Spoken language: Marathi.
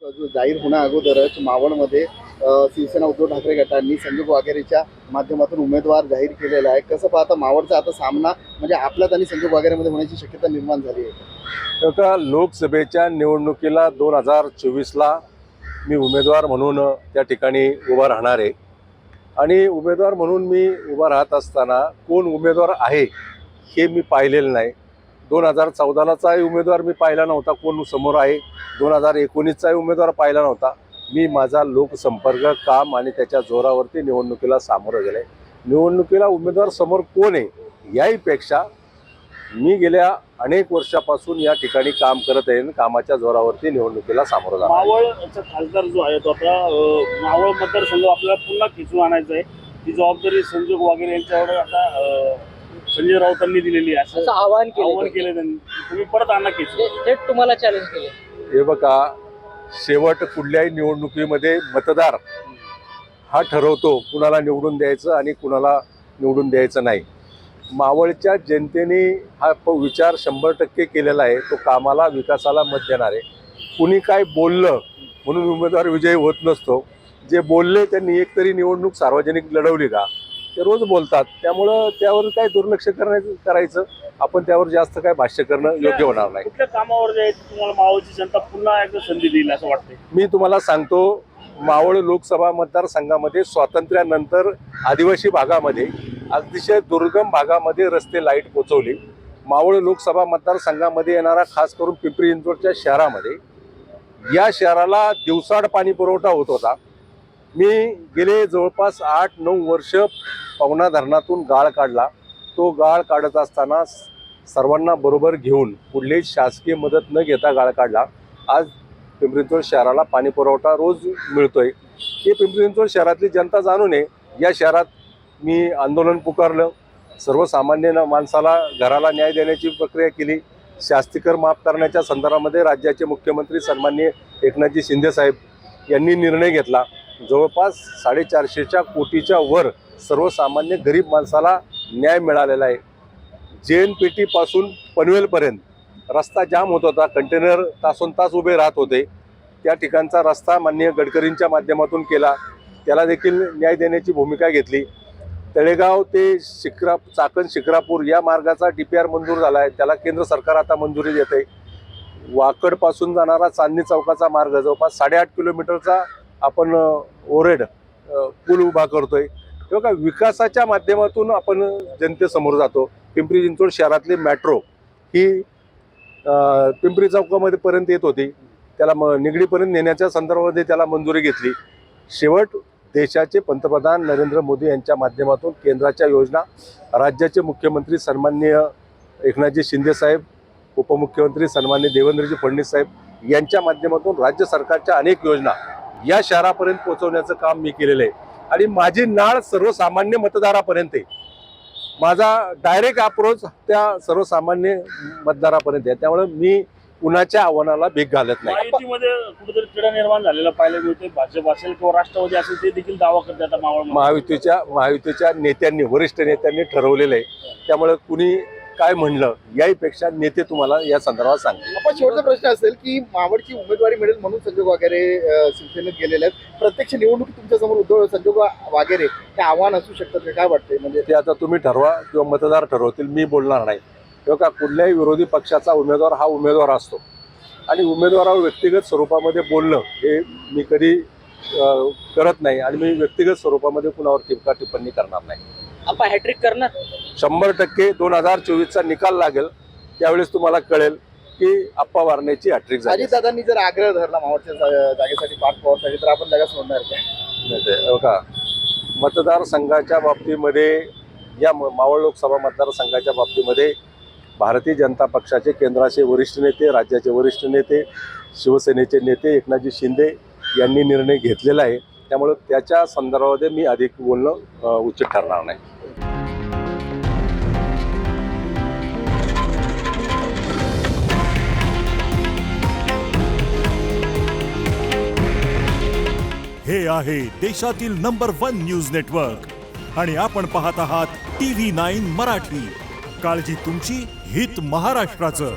जो जाहीर होण्या अगोदरच मावळमध्ये शिवसेना उद्धव ठाकरे गटांनी संजोग वाघेरेच्या माध्यमातून उमेदवार जाहीर केलेला आहे. कसं पाहता मावळचा आता सामना म्हणजे आपल्यात आणि संजोग वाघेरेमध्ये होण्याची शक्यता निर्माण झाली आहे? एका लोकसभेच्या निवडणुकीला 2024ला मी उमेदवार म्हणून त्या ठिकाणी उभा राहणार आहे आणि उमेदवार म्हणून मी उभा राहत असताना कोण उमेदवार आहे हे मी पाहिलेलं नाही. 2014लाचाही उमेदवार मी पाहिला नव्हता कोण समोर आहे, 2019चाही उमेदवार पाहिला नव्हता. मी माझा लोकसंपर्क काम आणि त्याच्या जोरावरती निवडणुकीला सामोरं गेले. निवडणुकीला उमेदवार समोर कोण आहे याहीपेक्षा मी गेल्या अनेक वर्षापासून या ठिकाणी काम करत आहे. कामाच्या जोरावरती निवडणुकीला सामोरं जाणार. मावळचा खासदार जो आहे तो आता मावळ मतदारसंघ आपल्याला पुन्हा खिचून आणायचा आहे. ती जबाबदारी संजोग वाघेरे यांच्यावर आता संजय राऊतांनी दिलेली आहे असं आवाहन केलं त्यांनी. तुम्ही परत आणा खिचून, थेट तुम्हाला चॅलेंज केले. हे बघा, शेवट कुठल्याही निवडणुकीमध्ये मतदार हा ठरवतो कुणाला निवडून द्यायचं आणि कुणाला निवडून द्यायचं नाही. मावळच्या जनतेने हा विचार 100% केलेला आहे. तो कामाला विकासाला मत देणार आहे. कुणी काय बोललं म्हणून उमेदवार विजयी होत नसतो. जे बोलले त्यांनी एकतरी निवडणूक सार्वजनिक लढवली का, ते रोज बोलतात. त्यामुळं त्यावर काय दुर्लक्ष करायचं, आपण त्यावर जास्त काय भाष्य करणं योग्य होणार नाही. कुठल्या कामावर जायचं तुम्हाला मावळची जनता पुन्हा एकदा संधी देईल असं वाटतंय? मी तुम्हाला सांगतो, मावळ लोकसभा मतदारसंघामध्ये स्वातंत्र्यानंतर आदिवासी भागामध्ये अतिशय दुर्गम भागामध्ये रस्ते लाईट पोचवली. मावळ लोकसभा मतदारसंघामध्ये येणारा खास करून पिंपरी चिंचवडच्या शहरामध्ये या शहराला दिवसाड पाणी पुरवठा होत होता. मी गेले जवळपास 8-9 वर्ष पवना धरणातून गाळ काढला. तो गाळ काढत असताना सर्वांना बरोबर घेऊन कुठलीही शासकीय मदत न घेता गाळ काढला. आज पिंपरी चिंचवड शहराला पाणी पुरवठा रोज मिळतोय. हे पिंपरी चिंचवड शहरातली जनता जाणून नये. या शहरात मी आंदोलन पुकारलं. सर्वसामान्य माणसाला घराला न्याय देण्याची प्रक्रिया केली. शास्तीकर माफ करण्याच्या संदर्भामध्ये राज्याचे मुख्यमंत्री सन्माननीय एकनाथजी शिंदे साहेब यांनी निर्णय घेतला. जवळपास 450 कोटीच्या वर सर्वसामान्य गरीब माणसाला न्याय मिळालेला आहे. जेएनपीटीपासून पनवेलपर्यंत रस्ता जाम होत होता. कंटेनर तासोनतास उभे राहत होते. त्या ठिकाणचा रस्ता माननीय गडकरींच्या माध्यमातून केला. त्याला देखील न्याय देण्याची भूमिका घेतली. तळेगाव ते चाकण शिक्रापूर या मार्गाचा DPR मंजूर झाला आहे. त्याला केंद्र सरकार आता मंजुरी देते. वाकडपासून जाणारा चांदणी चौकाचा मार्ग जवळपास 8.5 किलोमीटरचा आपण ओरेड पूल उभा करतोय. तेव्हा विकासाच्या माध्यमातून आपण जनतेसमोर जातो. पिंपरी चिंचवड शहरातली मेट्रो ही पिंपरी चौकामध्ये पर्यंत येत होती. त्याला निगडीपर्यंत नेण्याच्या संदर्भामध्ये त्याला मंजुरी घेतली. शेवट देशाचे पंतप्रधान नरेंद्र मोदी यांच्या माध्यमातून केंद्राच्या योजना, राज्याचे मुख्यमंत्री सन्माननीय एकनाथजी शिंदे साहेब, उपमुख्यमंत्री सन्माननीय देवेंद्रजी फडणवीस साहेब यांच्या माध्यमातून राज्य सरकारच्या अनेक योजना या शहरापर्यंत पोहोचवण्याचं काम मी केलेलं आहे. आणि माझी नाळ सर्वसामान्य मतदारापर्यंत आहे. माझा डायरेक्ट अप्रोच त्या सर्वसामान्य मतदारापर्यंत आहे. त्यामुळे मी कुणाच्या आव्हानाला भीक घालत नाही. माहितीमध्ये कुठेतरी तिढा निर्माण झालेला पाहायला मिळतोय. भाजप असेल किंवा राष्ट्रवादी असेल ते देखील दावा करतात आता मावळ. महायुतीच्या नेत्यांनी, वरिष्ठ नेत्यांनी ठरवलेलं आहे. त्यामुळे कुणी काय म्हणलं याहीपेक्षा नेते तुम्हाला या संदर्भात सांगतील. आपण शेवटचा प्रश्न असेल की मावळची उमेदवारी मिळेल म्हणून संजोग वाघेरे शिवसेनेत गेलेले आहेत. प्रत्यक्ष निवडणुकीत तुमच्यासमोर संजोग वाघेरे हे आव्हान असू शकतं, काय वाटतंय? म्हणजे ते आता तुम्ही ठरवा किंवा मतदार ठरवतील, मी बोलणार नाही. किंवा कुठल्याही विरोधी पक्षाचा उमेदवार हा उमेदवार असतो आणि उमेदवारावर व्यक्तिगत स्वरूपामध्ये बोलणं हे मी कधी करत नाही आणि मी व्यक्तिगत स्वरूपामध्ये कुणावर टीका टिप्पणी करणार नाही. आपण हॅट्रिक करणार 100%. 2024चा निकाल लागेल त्यावेळेस तुम्हाला कळेल की आप्पा वारण्याची हॅट्रिक झाली. अजितदादांनी जर आग्रह धरला मावळच्या जागेसाठी पाठ पावसाठी तर आपण जागा सोडणार काय? का मतदारसंघाच्या बाबतीमध्ये, या मावळ लोकसभा मतदारसंघाच्या बाबतीमध्ये भारतीय जनता पक्षाचे केंद्राचे वरिष्ठ नेते, राज्याचे वरिष्ठ नेते, शिवसेनेचे नेते एकनाथजी शिंदे यांनी निर्णय घेतलेला आहे. त्यामुळे त्याच्या संदर्भामध्ये मी अधिक बोलणं उचित ठरणार नाही. हे आहे देशातील नंबर 1 न्यूज नेटवर्क आणि आपण पाहत आहात TV9 मराठी. काळजी तुमची, हित महाराष्ट्राचं.